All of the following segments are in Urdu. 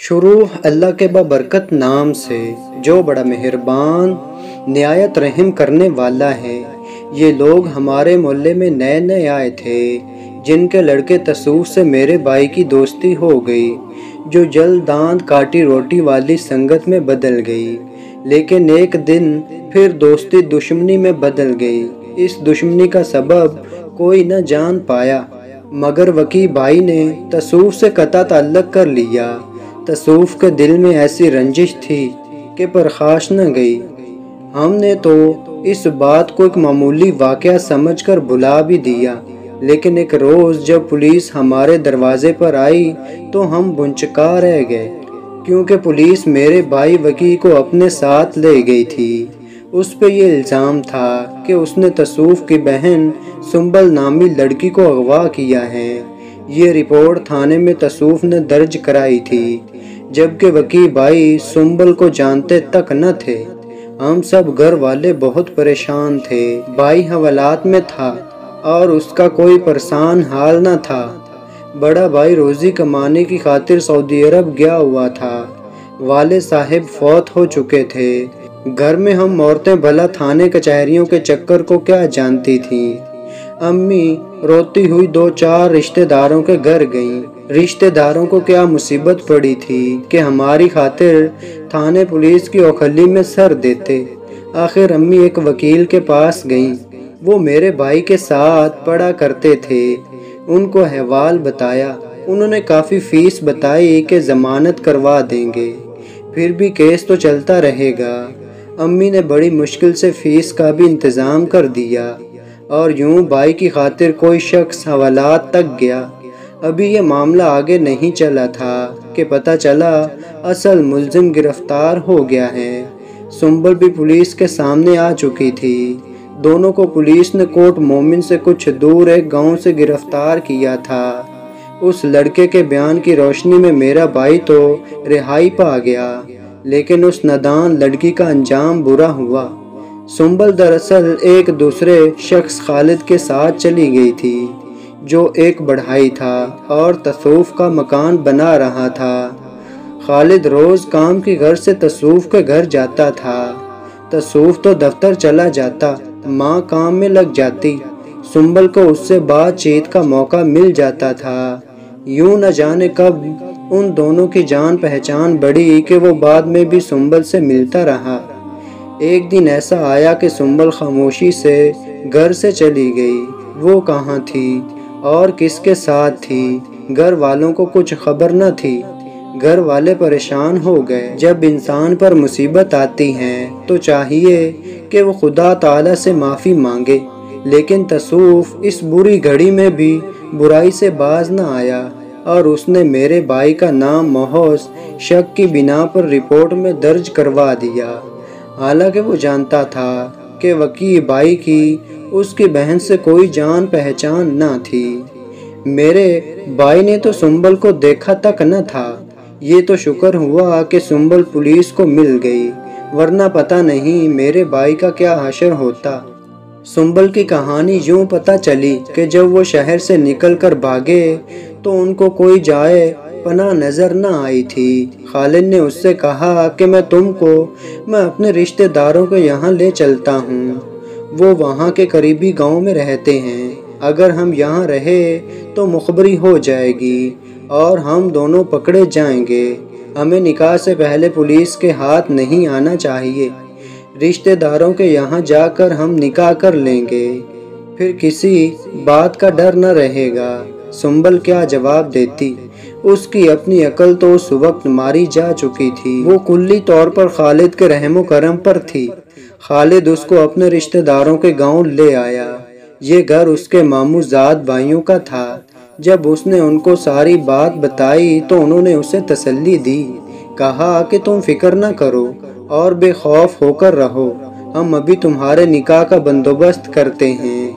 شروع اللہ کے بابرکت نام سے جو بڑا مہربان نہایت رحم کرنے والا ہے۔ یہ لوگ ہمارے محلے میں نئے نئے آئے تھے جن کے لڑکے تصوف سے میرے بھائی کی دوستی ہو گئی جو جلد داند کاٹی روٹی والی سنگت میں بدل گئی، لیکن ایک دن پھر دوستی دشمنی میں بدل گئی۔ اس دشمنی کا سبب کوئی نہ جان پایا مگر وکی بھائی نے تصوف سے قطع تعلق کر لیا۔ تصوف کے دل میں ایسی رنجش تھی کہ پرخاش نہ گئی۔ ہم نے تو اس بات کو ایک معمولی واقعہ سمجھ کر بھلا بھی دیا، لیکن ایک روز جب پولیس ہمارے دروازے پر آئی تو ہم بھنچکا رہ گئے، کیونکہ پولیس میرے بھائی وکی کو اپنے ساتھ لے گئی تھی۔ اس پہ یہ الزام تھا کہ اس نے تصوف کی بہن سنبل نامی لڑکی کو اغوا کیا ہے۔ یہ رپورٹ تھانے میں تصوف نے درج کرائی تھی، جبکہ وکی بھائی سنبل کو جانتے تک نہ تھے۔ ہم سب گھر والے بہت پریشان تھے۔ بھائی حوالات میں تھا اور اس کا کوئی پرسان حال نہ تھا۔ بڑا بھائی روزی کمانے کی خاطر سعودی عرب گیا ہوا تھا۔ والد صاحب فوت ہو چکے تھے۔ گھر میں ہم عورتیں بھلا تھانے کچہریوں کے چکر کو کیا جانتی تھیں۔ امی روتی ہوئی دو چار رشتہ داروں کے گھر گئیں۔ رشتہ داروں کو کیا مصیبت پڑی تھی کہ ہماری خاطر تھانے پولیس کی اوکھلی میں سر دیتے۔ آخر امی ایک وکیل کے پاس گئیں۔ وہ میرے بھائی کے ساتھ پڑھا کرتے تھے۔ ان کو احوال بتایا۔ انہوں نے کافی فیس بتائی کہ ضمانت کروا دیں گے، پھر بھی کیس تو چلتا رہے گا۔ امی نے بڑی مشکل سے فیس کا بھی انتظام کر دیا اور یوں بھائی کی خاطر کوئی شخص حوالات تک گیا۔ ابھی یہ معاملہ آگے نہیں چلا تھا کہ پتہ چلا اصل ملزم گرفتار ہو گیا ہے۔ سنبل بھی پولیس کے سامنے آ چکی تھی۔ دونوں کو پولیس نے کوٹ مومن سے کچھ دور ایک گاؤں سے گرفتار کیا تھا۔ اس لڑکے کے بیان کی روشنی میں میرا بھائی تو رہائی پا گیا، لیکن اس نادان لڑکی کا انجام برا ہوا۔ سنبل دراصل ایک دوسرے شخص خالد کے ساتھ چلی گئی تھی جو ایک بڑھائی تھا اور تصوف کا مکان بنا رہا تھا۔ خالد روز کام کی گھر سے تصوف کے گھر جاتا تھا۔ تصوف تو دفتر چلا جاتا، ماں کام میں لگ جاتی۔ سنبل کو اس سے بات چیت کا موقع مل جاتا تھا۔ یوں نہ جانے کب ان دونوں کی جان پہچان بڑھی کہ وہ بعد میں بھی سنبل سے ملتا رہا۔ ایک دن ایسا آیا کہ سنبل خاموشی سے گھر سے چلی گئی۔ وہ کہاں تھی اور کس کے ساتھ تھی، گھر والوں کو کچھ خبر نہ تھی۔ گھر والے پریشان ہو گئے۔ جب انسان پر مصیبت آتی ہے تو چاہیے کہ وہ خدا تعالی سے معافی مانگے، لیکن تصوف اس بری گھڑی میں بھی برائی سے باز نہ آیا اور اس نے میرے بھائی کا نام محض شک کی بنا پر رپورٹ میں درج کروا دیا، حالانکہ وہ جانتا تھا کہ وکی بھائی کی اس کی بہن سے کوئی جان پہچان نہ تھی۔ میرے بھائی نے تو سنبل کو دیکھا تک نہ تھا۔ یہ تو شکر ہوا کہ سنبل پولیس کو مل گئی، ورنہ پتہ نہیں میرے بھائی کا کیا حشر ہوتا۔ سنبل کی کہانی یوں پتہ چلی کہ جب وہ شہر سے نکل کر بھاگے تو ان کو کوئی جائے پناہ نظر نہ آئی تھی۔ خالد نے اس سے کہا کہ میں اپنے رشتہ داروں کے یہاں لے چلتا ہوں، وہ وہاں کے قریبی گاؤں میں رہتے ہیں۔ اگر ہم یہاں رہے تو مخبری ہو جائے گی اور ہم دونوں پکڑے جائیں گے۔ ہمیں نکاح سے پہلے پولیس کے ہاتھ نہیں آنا چاہیے۔ رشتہ داروں کے یہاں جا کر ہم نکاح کر لیں گے، پھر کسی بات کا ڈر نہ رہے گا۔ سنبل کیا جواب دیتی؟ اس کی اپنی عقل تو اس وقت ماری جا چکی تھی۔ وہ کلی طور پر خالد کے رحم و کرم پر تھی۔ خالد اس کو اپنے رشتہ داروں کے گاؤں لے آیا۔ یہ گھر اس کے ماموں زاد بھائیوں کا تھا۔ جب اس نے ان کو ساری بات بتائی تو انہوں نے اسے تسلی دی، کہا کہ تم فکر نہ کرو اور بے خوف ہو کر رہو، ہم ابھی تمہارے نکاح کا بندوبست کرتے ہیں۔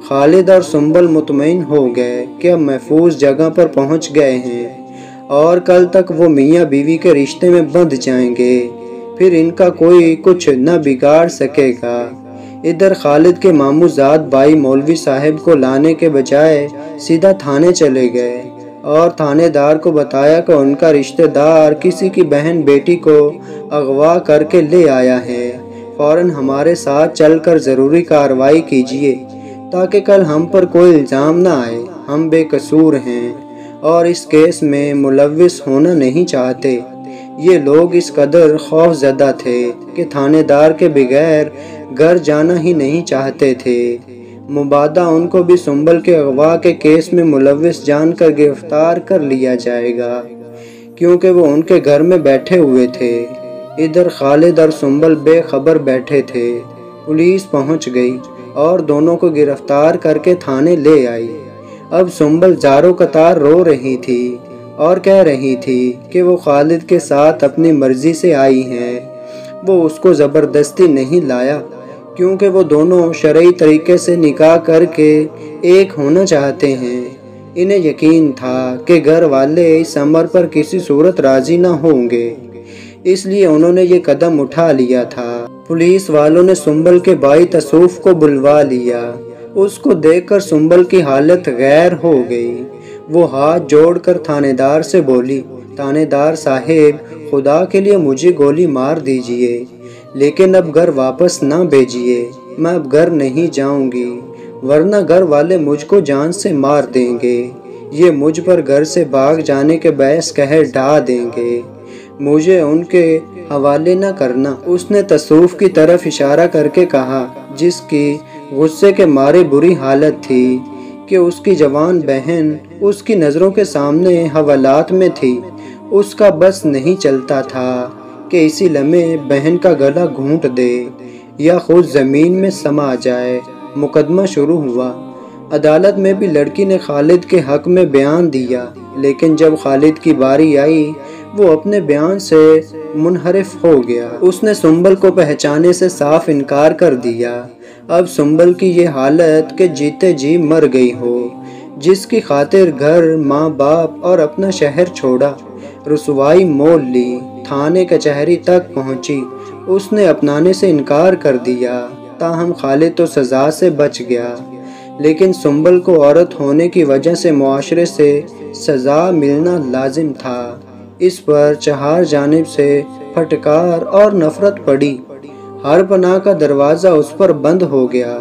خالد اور سنبل مطمئن ہو گئے کہ اب محفوظ جگہ پر پہنچ گئے ہیں اور کل تک وہ میاں بیوی کے رشتے میں بندھ جائیں گے، پھر ان کا کوئی کچھ نہ بگاڑ سکے گا۔ ادھر خالد کے ماموں زاد بھائی مولوی صاحب کو لانے کے بجائے سیدھا تھانے چلے گئے۔ اور تھانے دار کو بتایا کہ ان کا رشتہ دار کسی کی بہن بیٹی کو اغوا کر کے لے آیا ہے، فوراً ہمارے ساتھ چل کر ضروری کارروائی کیجیے تاکہ کل ہم پر کوئی الزام نہ آئے۔ ہم بے قصور ہیں اور اس کیس میں ملوث ہونا نہیں چاہتے۔ یہ لوگ اس قدر خوف زدہ تھے کہ تھانے دار کے بغیر گھر جانا ہی نہیں چاہتے تھے۔ مبادا ان کو بھی سنبل کے اغوا کے کیس میں ملوث جان کر گرفتار کر لیا جائے گا، کیونکہ وہ ان کے گھر میں بیٹھے ہوئے تھے۔ ادھر خالد اور سنبل بے خبر بیٹھے تھے۔ پولیس پہنچ گئی اور دونوں کو گرفتار کر کے تھانے لے آئی۔ اب سنبل زاروں قطار رو رہی تھی اور کہہ رہی تھی کہ وہ خالد کے ساتھ اپنی مرضی سے آئی ہیں، وہ اس کو زبردستی نہیں لایا، کیونکہ وہ دونوں شرعی طریقے سے نکاح کر کے ایک ہونا چاہتے ہیں۔ انہیں یقین تھا کہ گھر والے اس امر پر کسی صورت راضی نہ ہوں گے، اس لیے انہوں نے یہ قدم اٹھا لیا تھا۔ پولیس والوں نے سنبل کے بھائی تصوف کو بلوا لیا۔ اس کو دیکھ کر سنبل کی حالت غیر ہو گئی۔ وہ ہاتھ جوڑ کر تھانے دار سے بولی، تھانے دار صاحب، خدا کے لیے مجھے گولی مار دیجئے، لیکن اب گھر واپس نہ بھیجیے۔ میں اب گھر نہیں جاؤں گی، ورنہ گھر والے مجھ کو جان سے مار دیں گے۔ یہ مجھ پر گھر سے بھاگ جانے کے باعث قہر ڈھا دیں گے۔ مجھے ان کے حوالے نہ کرنا۔ اس نے تصوف کی طرف اشارہ کر کے کہا، جس کی غصے کے مارے بری حالت تھی کہ اس کی جوان بہن اس کی نظروں کے سامنے حوالات میں تھی۔ اس کا بس نہیں چلتا تھا کہ اسی لمحے بہن کا گلا گھونٹ دے یا خود زمین میں سما جائے۔ مقدمہ شروع ہوا۔ عدالت میں بھی لڑکی نے خالد کے حق میں بیان دیا، لیکن جب خالد کی باری آئی وہ اپنے بیان سے منحرف ہو گیا۔ اس نے سنبل کو پہچانے سے صاف انکار کر دیا۔ اب سنبل کی یہ حالت کہ جیتے جی مر گئی ہو، جس کی خاطر گھر، ماں باپ اور اپنا شہر چھوڑا، رسوائی مول لی، تھانے کچہری تک پہنچی، اس نے اپنانے سے انکار کر دیا۔ تاہم خالد تو سزا سے بچ گیا، لیکن سنبل کو عورت ہونے کی وجہ سے معاشرے سے سزا ملنا لازم تھا۔ اس پر چہار جانب سے پھٹکار اور نفرت پڑی۔ ہر پناہ کا دروازہ اس پر بند ہو گیا،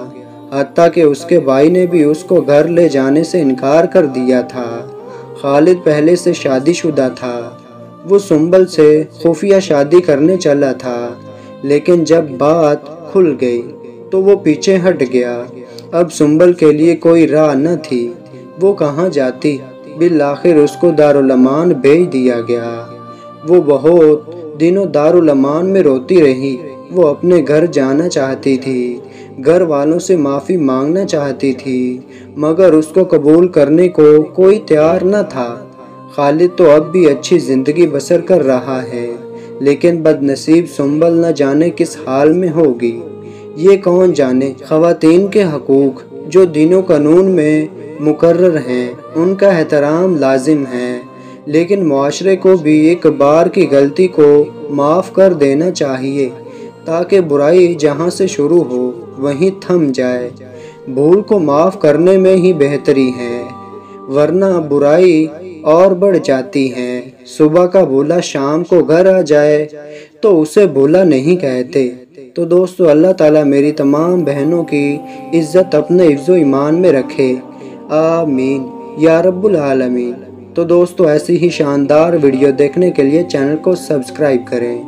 حتیٰ کہ اس کے بھائی نے بھی اس کو گھر لے جانے سے انکار کر دیا تھا۔ خالد پہلے سے شادی شدہ تھا۔ وہ سنبل سے خفیہ شادی کرنے چلا تھا، لیکن جب بات کھل گئی تو وہ پیچھے ہٹ گیا۔ اب سنبل کے لیے کوئی راہ نہ تھی، وہ کہاں جاتی؟ بالآخر اس کو دارالامان بھیج دیا گیا۔ وہ بہت دنوں دارالامان میں روتی رہی۔ وہ اپنے گھر جانا چاہتی تھی، گھر والوں سے معافی مانگنا چاہتی تھی، مگر اس کو قبول کرنے کو کوئی تیار نہ تھا۔ خالد تو اب بھی اچھی زندگی بسر کر رہا ہے، لیکن بد نصیب سنبل نہ جانے کس حال میں ہوگی۔ یہ کون جانے۔ خواتین کے حقوق جو دین و قانون میں مقرر ہیں، ان کا احترام لازم ہے، لیکن معاشرے کو بھی ایک بار کی غلطی کو معاف کر دینا چاہیے تاکہ برائی جہاں سے شروع ہو وہیں تھم جائے۔ بھول کو معاف کرنے میں ہی بہتری ہے، ورنہ برائی اور بڑھ جاتی ہے۔ صبح کا بھولا شام کو گھر آ جائے تو اسے بھولا نہیں کہتے۔ تو دوستو، اللہ تعالیٰ میری تمام بہنوں کی عزت اپنے حفظ و ایمان میں رکھے، آمین یا رب العالمین۔ تو دوستو، ایسی ہی شاندار ویڈیو دیکھنے کے لیے چینل کو سبسکرائب کریں۔